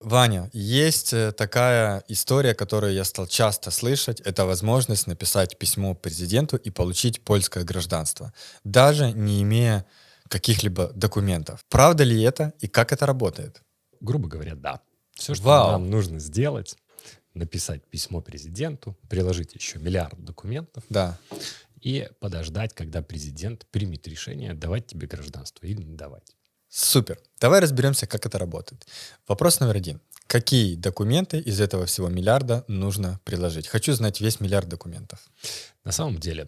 Ваня, есть такая история, которую я стал часто слышать. Это возможность написать письмо президенту и получить польское гражданство, даже не имея каких-либо документов. Правда ли это и как это работает? Грубо говоря, да. Все, что Вау! нам нужно сделать, написать письмо президенту, приложить еще миллиард документов Да, и подождать, когда президент примет решение, давать тебе гражданство или не давать. супер. Давай разберемся, как это работает. Вопрос номер один. Какие документы из этого всего миллиарда нужно приложить? Хочу знать весь миллиард документов. На самом деле,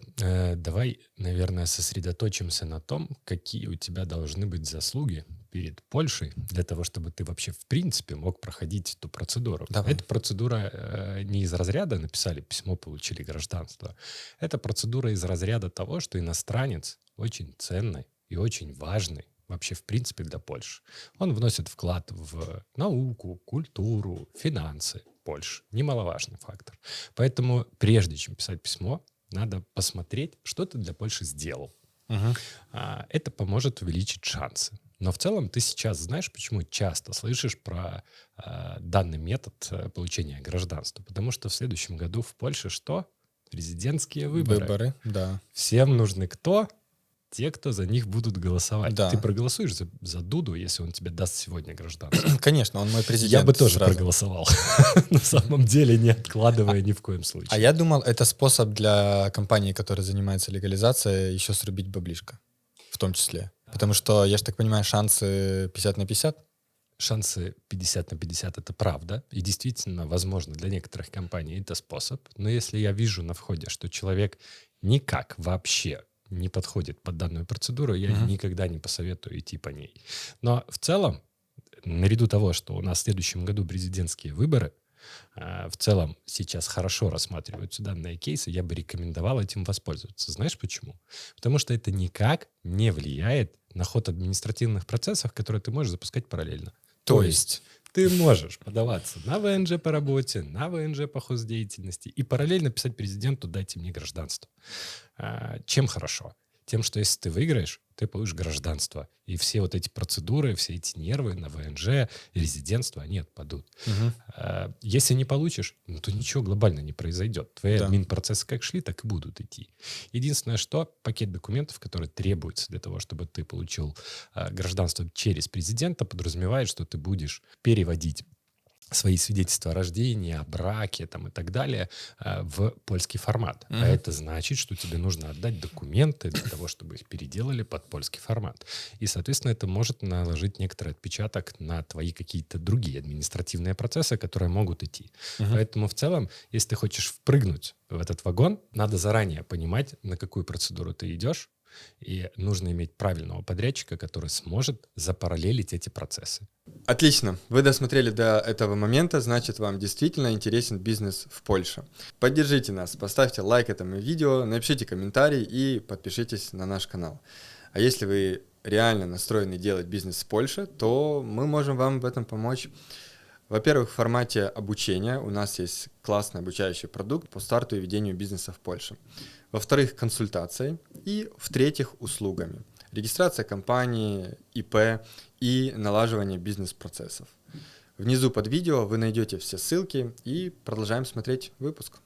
давай, наверное, сосредоточимся на том, какие у тебя должны быть заслуги перед Польшей для того, чтобы ты вообще в принципе мог проходить эту процедуру. Давай. Эта процедура не из разряда написали письмо, получили гражданство. Это процедура из разряда того, что иностранец очень ценный и очень важный вообще в принципе для Польши. Он вносит вклад в науку, культуру, финансы Польши. Немаловажный фактор. Поэтому прежде чем писать письмо, надо посмотреть, что ты для Польши сделал. Мгм. Это поможет увеличить шансы. Но в целом ты сейчас знаешь, почему часто слышишь про данный метод получения гражданства? Потому что в следующем году в Польше что? Президентские выборы. Выборы, да. Всем нужны кто? Те, кто за них будут голосовать. Ты Да. проголосуешь за Дуду, если он тебе даст сегодня гражданство? Конечно, он мой президент. Я бы тоже сразу. проголосовал. На самом деле, не откладывая ни в коем случае. А я думал, это способ для компании, которая занимается легализацией, еще срубить баблишко. В том числе. Потому что, я же так понимаю, шансы 50 на 50? Шансы 50 на 50 — это правда. И действительно, возможно, для некоторых компаний это способ. Но если я вижу на входе, что человек никак вообще не подходит под данную процедуру, я Мгм. никогда не посоветую идти по ней. Но в целом, наряду того, что у нас в следующем году президентские выборы, в целом сейчас хорошо рассматриваются данные кейсы, я бы рекомендовал этим воспользоваться. Знаешь почему? Потому что это никак не влияет на ход административных процессов, которые ты можешь запускать параллельно. То есть, ты можешь подаваться на ВНЖ по работе, на ВНЖ по хоздеятельности и параллельно писать президенту: дайте мне гражданство. Чем хорошо? Тем, что если ты выиграешь, ты получишь гражданство. И все вот эти процедуры, все эти нервы на ВНЖ, резидентство, они отпадут. мгм, Если не получишь, ну, то ничего глобально не произойдет. Твои да. админ-процессы как шли, так и будут идти. Единственное, что пакет документов, который требуется для того, чтобы ты получил гражданство через президента, подразумевает, что ты будешь переводить свои свидетельства о рождении, о браке там, и так далее в польский формат. А Мгм. это значит, что тебе нужно отдать документы для того, чтобы их переделали под польский формат. И, соответственно, это может наложить некоторый отпечаток на твои какие-то другие административные процессы, которые могут идти. Мгм. Поэтому в целом, если ты хочешь впрыгнуть в этот вагон, надо заранее понимать, на какую процедуру ты идешь, и нужно иметь правильного подрядчика, который сможет запараллелить эти процессы. Отлично. Вы досмотрели до этого момента, значит, вам действительно интересен бизнес в Польше. Поддержите нас, поставьте лайк этому видео, напишите комментарий и подпишитесь на наш канал. А если вы реально настроены делать бизнес в Польше, то мы можем вам в этом помочь. Во-первых, в формате обучения у нас есть классный обучающий продукт по старту и ведению бизнеса в Польше. Во-вторых, консультацией. И в-третьих, услугами. Регистрация компании, ИП и налаживание бизнес-процессов. Внизу под видео вы найдете все ссылки и продолжаем смотреть выпуск.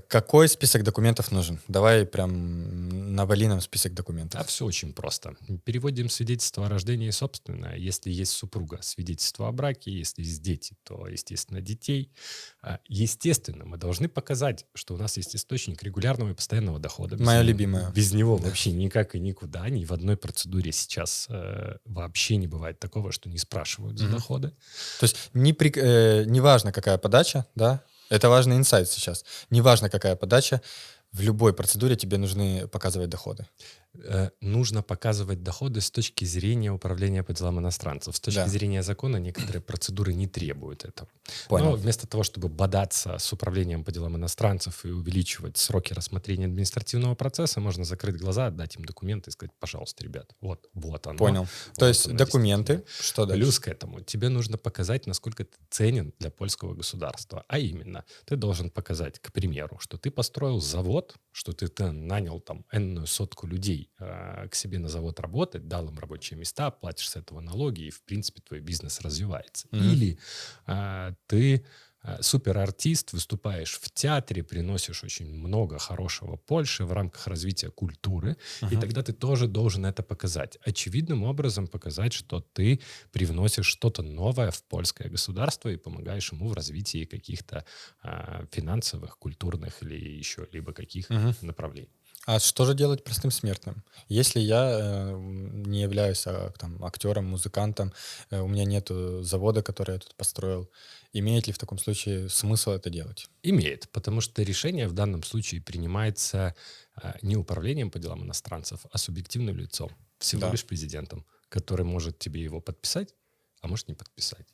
Какой список документов нужен? Давай прям навали нам список документов. А все очень просто. Переводим свидетельство о рождении собственное. Если есть супруга, свидетельство о браке. Если есть дети, то, естественно, детей. Естественно, мы должны показать, что у нас есть источник регулярного и постоянного дохода. Моя любимая. Без него вообще никак и никуда. Ни в одной процедуре сейчас вообще не бывает такого, что не спрашивают за доходы. То есть не важно, какая подача, да? Это важный инсайт сейчас. Неважно, какая подача, в любой процедуре тебе нужны показывать доходы. Нужно показывать доходы с точки зрения управления по делам иностранцев. С точки Да. зрения закона некоторые процедуры не требуют этого. Понял. Но вместо того, чтобы бодаться с управлением по делам иностранцев и увеличивать сроки рассмотрения административного процесса, можно закрыть глаза, отдать им документы и сказать: пожалуйста, ребят, вот оно. Понял. Вот То есть оно документы, что дальше? Плюс к этому тебе нужно показать, насколько ты ценен для польского государства. А именно, ты должен показать, к примеру, что ты построил завод, что ты нанял там энную сотку людей людей к себе на завод работать, дал им рабочие места, платишь с этого налоги, и, в принципе, твой бизнес развивается. Или ты суперартист, выступаешь в театре, приносишь очень много хорошего Польше в рамках развития культуры, и тогда ты тоже должен это показать. Очевидным образом показать, что ты привносишь что-то новое в польское государство и помогаешь ему в развитии каких-то финансовых, культурных или еще либо каких направлений. А что же делать простым смертным? Если я не являюсь там, актером, музыкантом, у меня нет завода, который я тут построил, имеет ли в таком случае смысл это делать? Имеет, потому что решение в данном случае принимается не управлением по делам иностранцев, а субъективным лицом, всего лишь президентом, который может тебе его подписать, а может не подписать.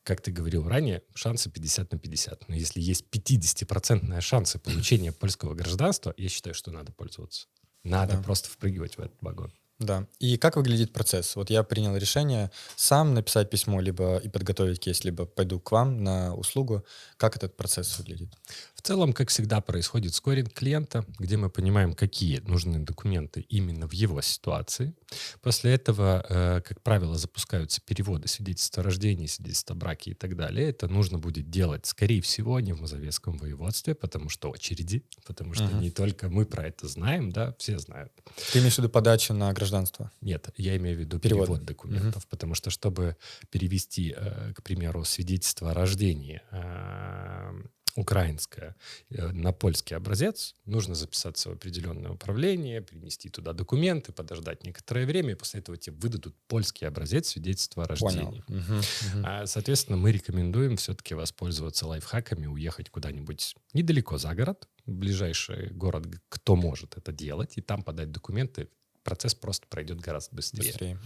Как ты говорил ранее, шансы 50 на 50. Но если есть 50% шансы получения польского гражданства, я считаю, что надо пользоваться. Надо просто впрыгивать в этот вагон. Да. И как выглядит процесс? Вот я принял решение сам написать письмо, либо и подготовить кейс, либо пойду к вам на услугу. Как этот процесс выглядит? В целом, как всегда, происходит скоринг клиента, где мы понимаем, какие нужны документы именно в его ситуации. После этого, как правило, запускаются переводы свидетельства о рождении, свидетельства о браке и так далее. Это нужно будет делать, скорее всего, не в Мазовецком воеводстве, потому что очереди, потому что не только мы про это знаем, да, все знают. Ты имеешь в виду подачу на гражданство? Нет, я имею в виду перевод документов, потому что, чтобы перевести, к примеру, свидетельство о рождении украинское на польский образец, нужно записаться в определенное управление, принести туда документы, подождать некоторое время, и после этого тебе выдадут польский образец свидетельства о рождении. Соответственно, мы рекомендуем все-таки воспользоваться лайфхаками, уехать куда-нибудь недалеко за город, в ближайший город, кто может это делать, и там подать документы. Процесс просто пройдет гораздо быстрее.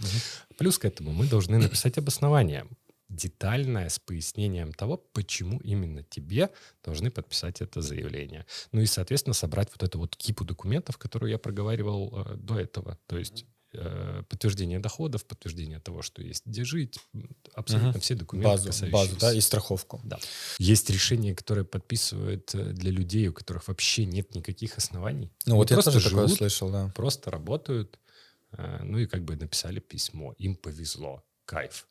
Плюс к этому мы должны написать обоснование детальное, с пояснением того, почему именно тебе должны подписать это заявление. Ну и, соответственно, собрать вот эту вот кипу документов, которую я проговаривал до этого. То есть подтверждение доходов, подтверждение того, что есть где жить, абсолютно все документы, базу, да, и страховку. Да. Есть решения, которые подписывают для людей, у которых вообще нет никаких оснований. Ну вот я тоже такое слышал, да. Просто работают, ну и как бы написали письмо. Им повезло. Кайф.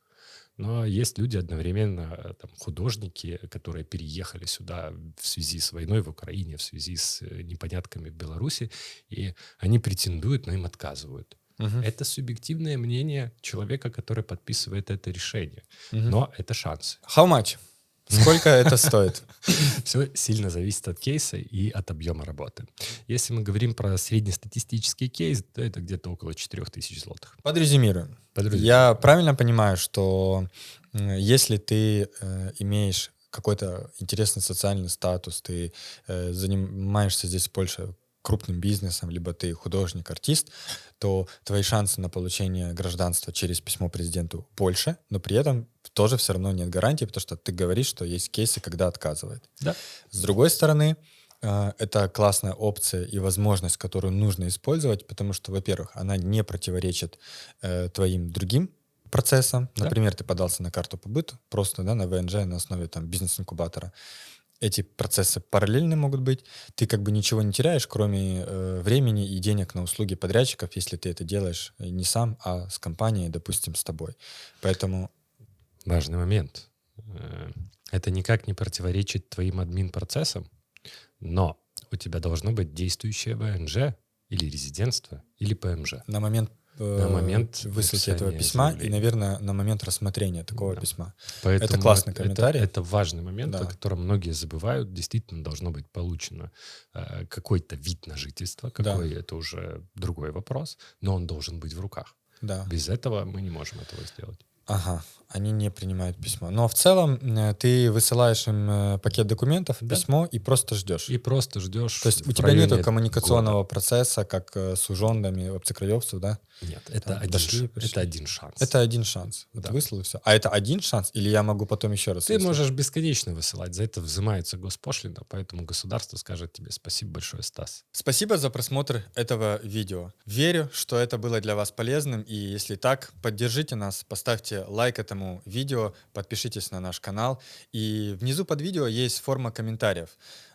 Но есть люди одновременно, там, художники, которые переехали сюда в связи с войной в Украине, в связи с непонятками в Беларуси, и они претендуют, но им отказывают. Это субъективное мнение человека, который подписывает это решение. Но это шансы. How much? Сколько это стоит? Все сильно зависит от кейса и от объема работы. Если мы говорим про среднестатистический кейс, то это где-то около 4000 злотых. Подрезюмируем. Я правильно понимаю, что если ты имеешь какой-то интересный социальный статус, ты занимаешься здесь в Польше крупным бизнесом, либо ты художник, артист, то твои шансы на получение гражданства через письмо президенту больше, но при этом тоже все равно нет гарантии, потому что ты говоришь, что есть кейсы, когда отказывает. Да. С другой стороны, это классная опция и возможность, которую нужно использовать, потому что, во-первых, она не противоречит твоим другим процессам. Например, ты подался на карту по быту, просто на ВНЖ на основе там, бизнес-инкубатора. Эти процессы параллельны могут быть. Ты как бы ничего не теряешь, кроме времени и денег на услуги подрядчиков, если ты это делаешь не сам, а с компанией, допустим, с тобой. Поэтому... Важный момент. Это никак не противоречит твоим админ-процессам, но у тебя должно быть действующее ВНЖ или резидентство, или ПМЖ. На момент высылки этого письма заявления. И, наверное, на момент рассмотрения такого письма. Поэтому это классный комментарий. Это важный момент, о котором многие забывают. Действительно должно быть получено какой-то вид на жительство. Какой это уже другой вопрос. Но он должен быть в руках. Да. Без этого мы не можем этого сделать. Ага, они не принимают письмо. Но в целом ты высылаешь им пакет документов, письмо и просто ждешь. И просто ждешь. То есть у тебя нет коммуникационного процесса, как с ужондами, обцекраевцев, да? Нет, это один шанс. Это один шанс. Вот выслал и все. А это один шанс? Или я могу потом еще раз Ты можешь бесконечно высылать. За это взимается госпошлина, поэтому государство скажет тебе спасибо большое, Стас. Спасибо за просмотр этого видео. Верю, что это было для вас полезным, и если так, поддержите нас, поставьте лайк этому видео, подпишитесь на наш канал, и внизу под видео есть форма комментариев.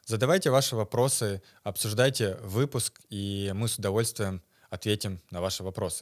Задавайте ваши вопросы, обсуждайте выпуск, и мы с удовольствием ответим на ваши вопросы.